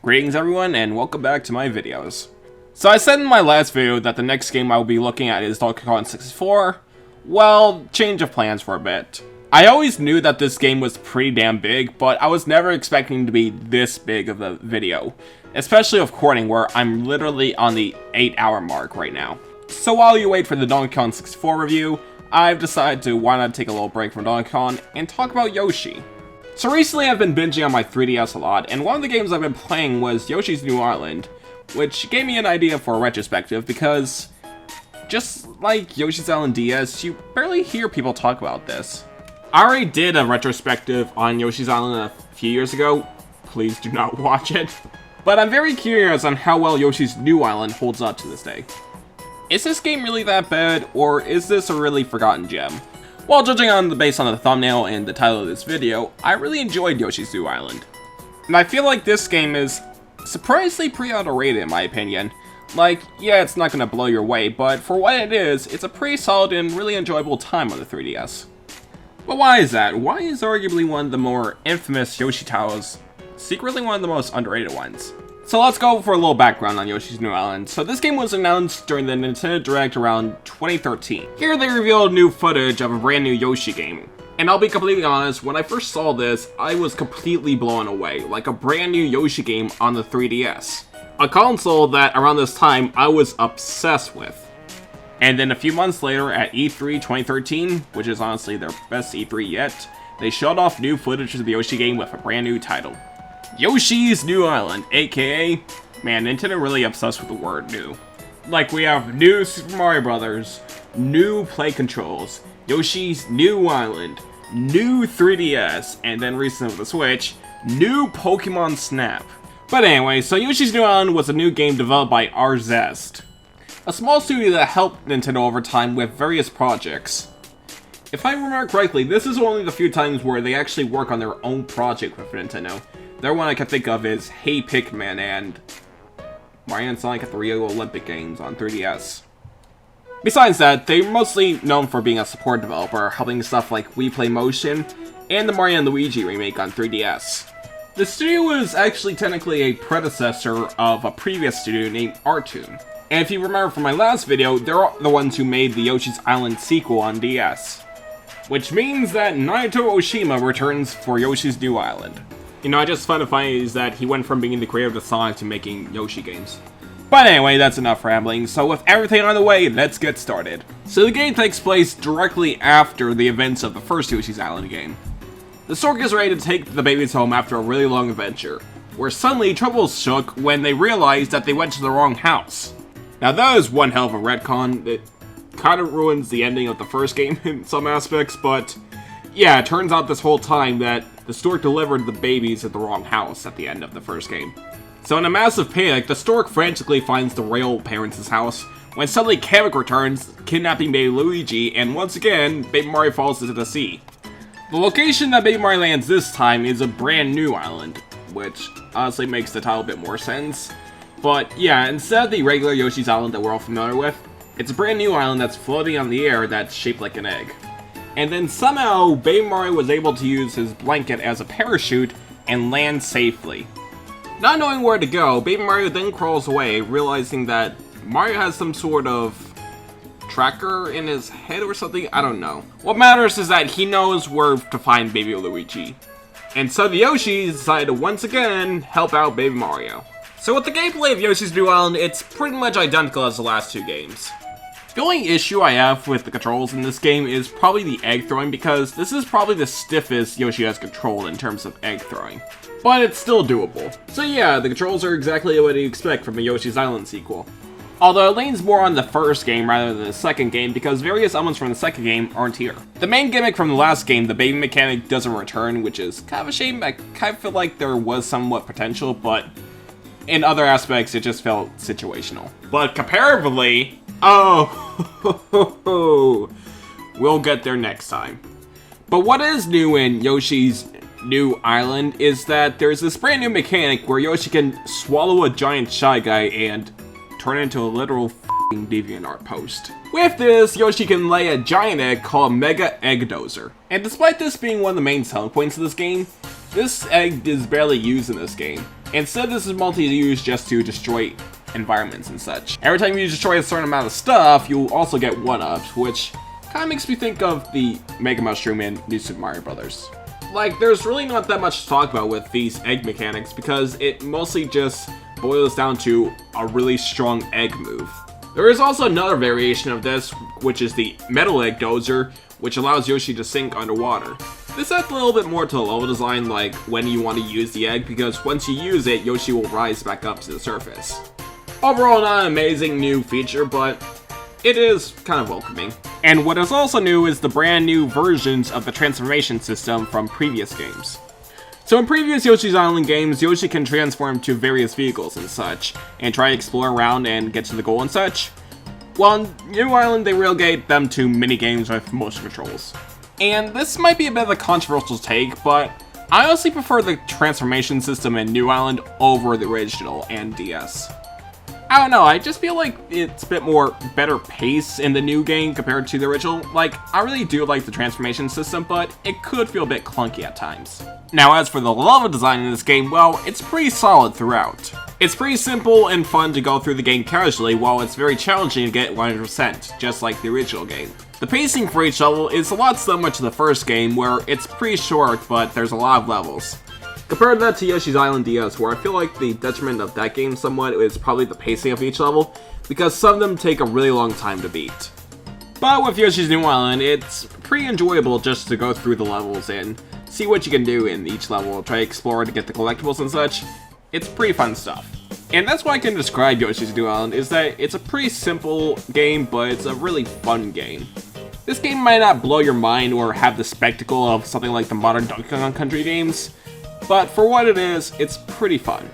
Greetings everyone and welcome back to my videos. So I said in my last video that the next game I will be looking at is Donkey Kong 64. Well, change of plans for a bit. I always knew that this game was pretty damn big, but I was never expecting to be this big of a video. Especially of recording where I'm literally on the 8-hour mark right now. So while you wait for the Donkey Kong 64 review, I've decided to why not take a little break from Donkey Kong and talk about Yoshi. So recently I've been binging on my 3DS a lot, and one of the games I've been playing was Yoshi's New Island, which gave me an idea for a retrospective because, just like Yoshi's Island DS, you barely hear people talk about this. I already did a retrospective on Yoshi's Island a few years ago, please do not watch it, but I'm very curious on how well Yoshi's New Island holds up to this day. Is this game really that bad, or is this a really forgotten gem? Well, judging based on the thumbnail and the title of this video, I really enjoyed Yoshi's New Island. And I feel like this game is surprisingly pretty underrated in my opinion. Like, yeah, it's not gonna blow your way, but for what it is, it's a pretty solid and really enjoyable time on the 3DS. But why is that? Why is arguably one of the more infamous Yoshi titles secretly one of the most underrated ones? So let's go for a little background on Yoshi's New Island. So this game was announced during the Nintendo Direct around 2013. Here they revealed new footage of a brand new Yoshi game. And I'll be completely honest, when I first saw this, I was completely blown away, like a brand new Yoshi game on the 3DS. A console that around this time I was obsessed with. And then a few months later at E3 2013, which is honestly their best E3 yet, they showed off new footage of the Yoshi game with a brand new title. Yoshi's New Island, aka, man, Nintendo really obsessed with the word new. Like we have new Super Mario Brothers, new play controls, Yoshi's New Island, new 3DS, and then recently with the Switch, new Pokemon Snap. But anyway, so Yoshi's New Island was a new game developed by Zest, a small studio that helped Nintendo over time with various projects. If I remember correctly, this is only the few times where they actually work on their own project with Nintendo. The other one I can think of is Hey Pikmin and Mario and Sonic at the Rio Olympic Games on 3DS. Besides that, they're mostly known for being a support developer, helping stuff like Wii Play Motion and the Mario & Luigi remake on 3DS. The studio was actually technically a predecessor of a previous studio named Artoon. And if you remember from my last video, they're the ones who made the Yoshi's Island sequel on DS. Which means that Naoto Oshima returns for Yoshi's New Island. You know, I just find it funny is that he went from being the creator of Sonic to making Yoshi games. But anyway, that's enough rambling, so with everything on the way, let's get started. So the game takes place directly after the events of the first Yoshi's Island game. The stork is ready to take the babies home after a really long adventure, where suddenly troubles shook when they realized that they went to the wrong house. Now that is one hell of a retcon. It kind of ruins the ending of the first game in some aspects, but yeah, it turns out this whole time that the stork delivered the babies at the wrong house at the end of the first game. So in a massive panic, the stork frantically finds the real parents' house, when suddenly Kamek returns, kidnapping baby Luigi, and once again, baby Mario falls into the sea. The location that baby Mario lands this time is a brand new island, which honestly makes the title a bit more sense. But yeah, instead of the regular Yoshi's Island that we're all familiar with, it's a brand new island that's floating on the air that's shaped like an egg. And then somehow, baby Mario was able to use his blanket as a parachute and land safely. Not knowing where to go, baby Mario then crawls away, realizing that Mario has some sort of tracker in his head or something, I don't know. What matters is that he knows where to find baby Luigi. And so the Yoshis decide to once again help out baby Mario. So with the gameplay of Yoshi's New Island, it's pretty much identical as the last two games. The only issue I have with the controls in this game is probably the egg throwing, because this is probably the stiffest Yoshi has controlled in terms of egg throwing. But it's still doable. So yeah, the controls are exactly what you expect from a Yoshi's Island sequel. Although it leans more on the first game rather than the second game, because various elements from the second game aren't here. The main gimmick from the last game, the baby mechanic, doesn't return, which is kind of a shame. I kind of feel like there was somewhat potential, but in other aspects it just felt situational. But comparatively, we'll get there next time. But what is new in Yoshi's New Island is that there's this brand new mechanic where Yoshi can swallow a giant Shy Guy and turn it into a literal f***ing DeviantArt post. With this, Yoshi can lay a giant egg called Mega Egg Dozer. And despite this being one of the main selling points of this game, this egg is barely used in this game. Instead, this is multi-use just to destroy environments and such. Every time you destroy a certain amount of stuff, you also get 1-ups, which kind of makes me think of the Mega Mushroom in New Super Mario Bros. Like, there's really not that much to talk about with these egg mechanics because it mostly just boils down to a really strong egg move. There is also another variation of this, which is the Metal Egg Dozer, which allows Yoshi to sink underwater. This adds a little bit more to the level design, like when you want to use the egg, because once you use it, Yoshi will rise back up to the surface. Overall, not an amazing new feature, but it is kind of welcoming. And what is also new is the brand new versions of the transformation system from previous games. So in previous Yoshi's Island games, Yoshi can transform to various vehicles and such, and try to explore around and get to the goal and such. Well, in New Island, they relegate them to mini-games with motion controls. And this might be a bit of a controversial take, but I honestly prefer the transformation system in New Island over the original and DS. I don't know, I just feel like it's a bit more better pace in the new game compared to the original. Like, I really do like the transformation system, but it could feel a bit clunky at times. Now, as for the level design in this game, well, it's pretty solid throughout. It's pretty simple and fun to go through the game casually, while it's very challenging to get 100%, just like the original game. The pacing for each level is a lot similar to the first game, where it's pretty short, but there's a lot of levels. Compare that to Yoshi's Island DS, where I feel like the detriment of that game somewhat is probably the pacing of each level, because some of them take a really long time to beat. But with Yoshi's New Island, it's pretty enjoyable just to go through the levels and see what you can do in each level, try to explore to get the collectibles and such. It's pretty fun stuff. And that's why I can describe Yoshi's New Island, is that it's a pretty simple game, but it's a really fun game. This game might not blow your mind or have the spectacle of something like the modern Donkey Kong Country games, but for what it is, it's pretty fun.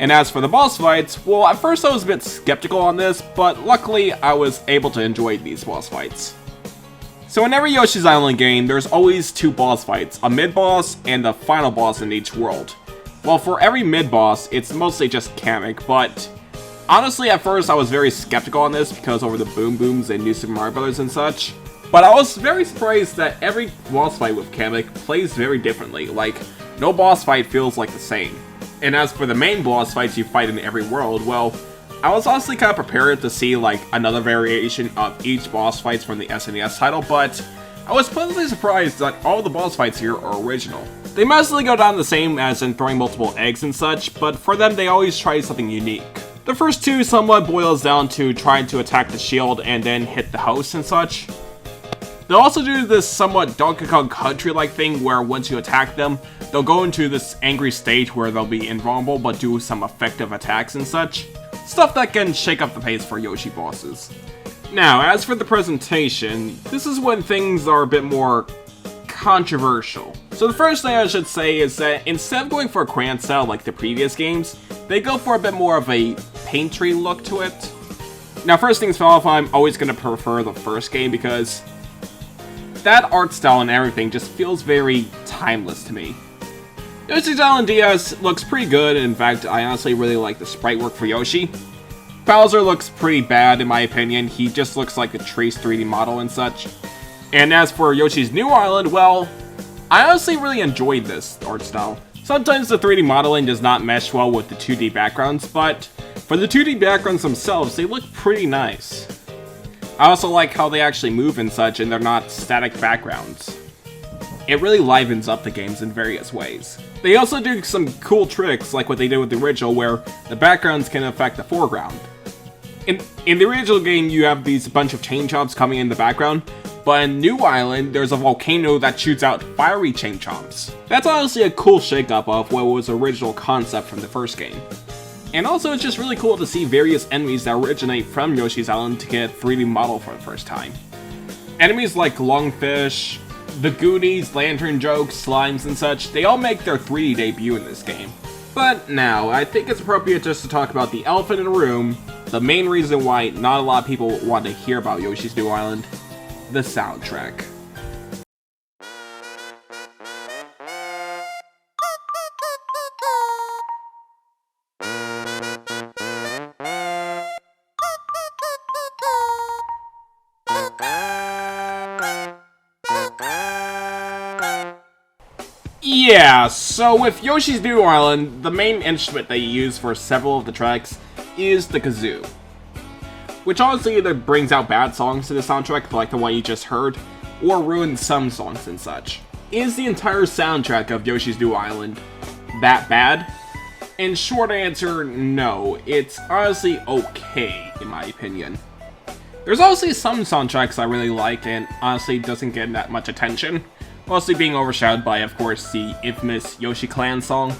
And as for the boss fights, well, at first I was a bit skeptical on this, but luckily I was able to enjoy these boss fights. So in every Yoshi's Island game, there's always 2 boss fights, a mid-boss and a final boss in each world. Well, for every mid-boss, it's mostly just mechanic, but honestly at first I was very skeptical on this because over the Boom Booms and New Super Mario Bros. And such. But I was very surprised that every boss fight with Kamek plays very differently, like no boss fight feels like the same. And as for the main boss fights you fight in every world, well, I was honestly kind of prepared to see like another variation of each boss fights from the SNES title, but I was pleasantly surprised that all the boss fights here are original. They mostly go down the same as in throwing multiple eggs and such, but for them they always try something unique. The first 2 somewhat boils down to trying to attack the shield and then hit the host and such. They'll also do this somewhat Donkey Kong Country-like thing where once you attack them, they'll go into this angry state where they'll be invulnerable but do some effective attacks and such. Stuff that can shake up the pace for Yoshi bosses. Now, as for the presentation, this is when things are a bit more controversial. So the first thing I should say is that instead of going for a crayon style like the previous games, they go for a bit more of a painterly look to it. Now, first things first, I'm always going to prefer the first game because that art style and everything just feels very timeless to me. Yoshi's Island DS looks pretty good, in fact, I honestly really like the sprite work for Yoshi. Bowser looks pretty bad in my opinion, he just looks like a trace 3D model and such. And as for Yoshi's New Island, well, I honestly really enjoyed this art style. Sometimes the 3D modeling does not mesh well with the 2D backgrounds, but for the 2D backgrounds themselves, they look pretty nice. I also like how they actually move and such, and they're not static backgrounds. It really livens up the games in various ways. They also do some cool tricks, like what they did with the original, where the backgrounds can affect the foreground. In the original game, you have these bunch of chain chomps coming in the background, but in New Island, there's a volcano that shoots out fiery chain chomps. That's honestly a cool shakeup of what was the original concept from the first game. And also, it's just really cool to see various enemies that originate from Yoshi's Island to get a 3D model for the first time. Enemies like Lungfish, the Goonies, Lantern Jokes, Slimes, and such, they all make their 3D debut in this game. But now, I think it's appropriate just to talk about the elephant in the room, the main reason why not a lot of people want to hear about Yoshi's New Island, the soundtrack. Yeah, so with Yoshi's New Island, the main instrument they use for several of the tracks is the kazoo. Which honestly either brings out bad songs to the soundtrack, like the one you just heard, or ruins some songs and such. Is the entire soundtrack of Yoshi's New Island that bad? In short answer, no. It's honestly okay, in my opinion. There's honestly some soundtracks I really like and honestly doesn't get that much attention. Mostly being overshadowed by, of course, the infamous Yoshi Clan song.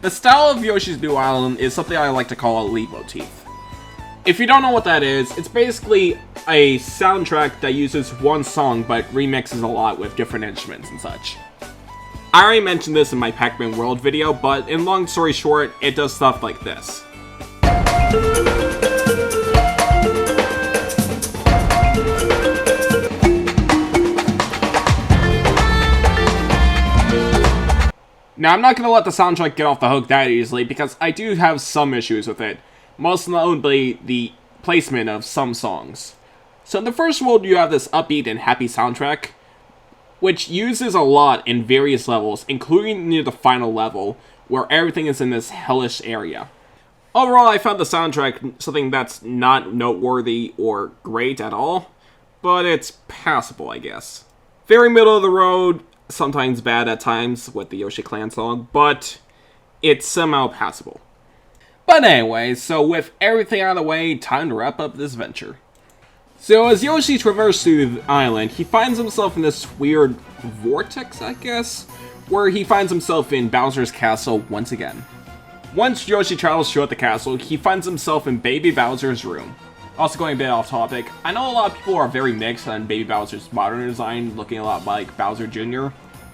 The style of Yoshi's New Island is something I like to call a leitmotif. If you don't know what that is, it's basically a soundtrack that uses one song but remixes a lot with different instruments and such. I already mentioned this in my Pac-Man World video, but in long story short, it does stuff like this. Now, I'm not going to let the soundtrack get off the hook that easily, because I do have some issues with it. Most notably, the placement of some songs. So in the first world, you have this upbeat and happy soundtrack, which uses a lot in various levels, including near the final level, where everything is in this hellish area. Overall, I found the soundtrack something that's not noteworthy or great at all, but it's passable, I guess. Very middle of the road, sometimes bad at times with the Yoshi Clan song, but it's somehow passable. But anyway, so with everything out of the way, time to wrap up this venture. So as Yoshi traverses through the island, he finds himself in this weird vortex, I guess, where he finds himself in Bowser's castle once again. Once Yoshi travels throughout the castle, he finds himself in Baby Bowser's room. Also going a bit off topic, I know a lot of people are very mixed on Baby Bowser's modern design, looking a lot like Bowser Jr.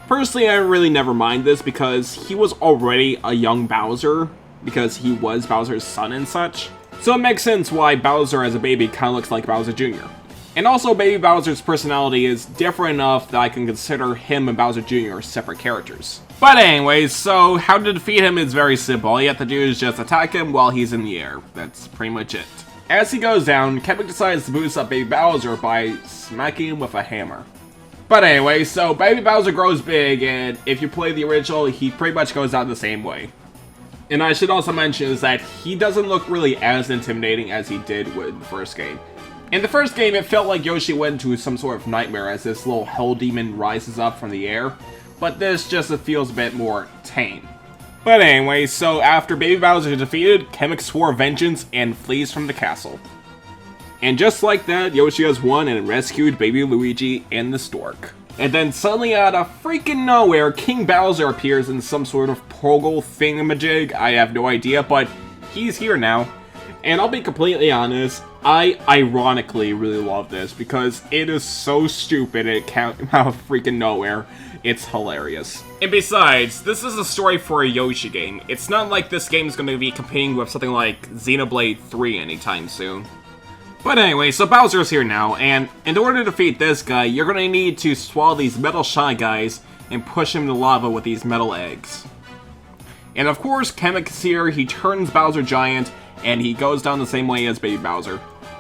Personally, I really never mind this because he was already a young Bowser, because he was Bowser's son and such. So it makes sense why Bowser as a baby kind of looks like Bowser Jr. And also, Baby Bowser's personality is different enough that I can consider him and Bowser Jr. separate characters. But anyways, so how to defeat him is very simple. All you have to do is just attack him while he's in the air. That's pretty much it. As he goes down, Kevin decides to boost up Baby Bowser by smacking him with a hammer. But anyway, so Baby Bowser grows big, and if you play the original, he pretty much goes down the same way. And I should also mention is that he doesn't look really as intimidating as he did with the first game. In the first game, it felt like Yoshi went into some sort of nightmare as this little hell demon rises up from the air, but this just feels a bit more tame. But anyway, so after Baby Bowser is defeated, Kamek swore vengeance and flees from the castle. And just like that, Yoshi has won and rescued Baby Luigi and the stork. And then suddenly out of freaking nowhere, King Bowser appears in some sort of Poggle thingamajig. I have no idea, but he's here now. And I'll be completely honest, I ironically really love this because it is so stupid it came out of freaking nowhere. It's hilarious. And besides, this is a story for a Yoshi game. It's not like this game is going to be competing with something like Xenoblade 3 anytime soon. But anyway, so Bowser's here now, and in order to defeat this guy, you're going to need to swallow these metal Shy Guys and push him to lava with these metal eggs. And of course, Kamek is here, he turns Bowser giant, and he goes down the same way as Baby Bowser.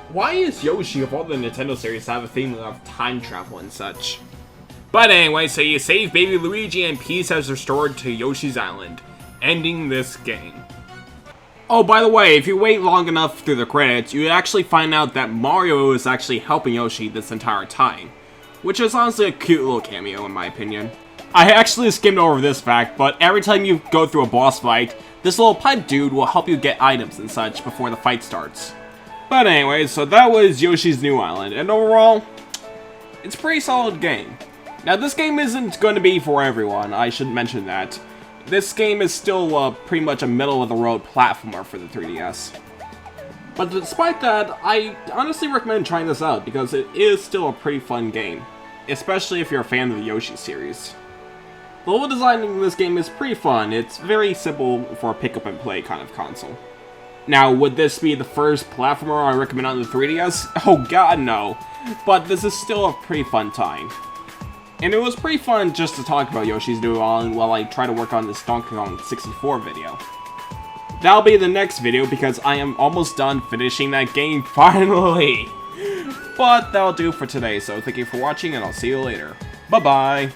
Why is Yoshi, of all the Nintendo series, have a theme of time travel and such? But anyway, so you save Baby Luigi and peace has restored to Yoshi's Island, ending this game. Oh, by the way, if you wait long enough through the credits, you actually find out that Mario is actually helping Yoshi this entire time, which is honestly a cute little cameo in my opinion. I actually skimmed over this fact, but every time you go through a boss fight, this little pipe dude will help you get items and such before the fight starts. But anyway, so that was Yoshi's New Island, and overall, it's a pretty solid game. Now this game isn't going to be for everyone, I should mention that. This game is still pretty much a middle-of-the-road platformer for the 3DS. But despite that, I honestly recommend trying this out because it is still a pretty fun game, especially if you're a fan of the Yoshi series. The level design in this game is pretty fun. It's very simple for a pick-up-and-play kind of console. Now, would this be the first platformer I recommend on the 3DS? Oh god, no. But this is still a pretty fun time. And it was pretty fun just to talk about Yoshi's New Island while I try to work on this Donkey Kong 64 video. That'll be the next video because I am almost done finishing that game finally! But that'll do for today, so thank you for watching and I'll see you later. Bye-bye!